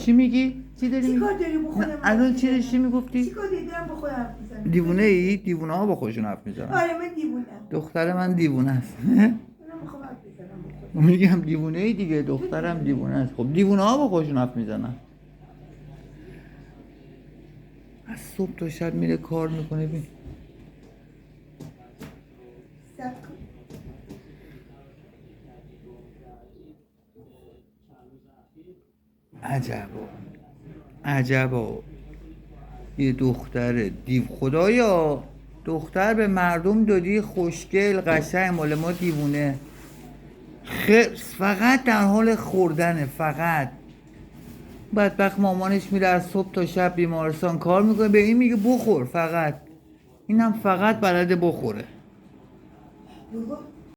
چی میگی؟ چی داری چی میگی؟ کار داری با خودم الان چی داشتی چی میگفتی؟ کار داری دارم با خودم حرف میزنم؟ دیوونه ای؟ دیوونه ها با خودشون حرف میزنن. آره من دیوونم. دختر من دیوونه است. من میخوام حرف بزنم با خودم. میگم دیوونه ای دیگه، دخترم دیوونه است. خب دیوونه ها با خودشون حرف میزنن. از صبح تا شب میره کار میکنه. ببین صبر کن. عجبا یه دختر دیو خدایا، دختر به مردم دادی خوشگل قشنگ، مال ما دیوونه. فقط در حال خوردنه، فقط. بدبخت مامانش میره از صبح تا شب بیمارستان کار میکنه، به این میگه بخور فقط. اینم فقط بلده بخوره. بابا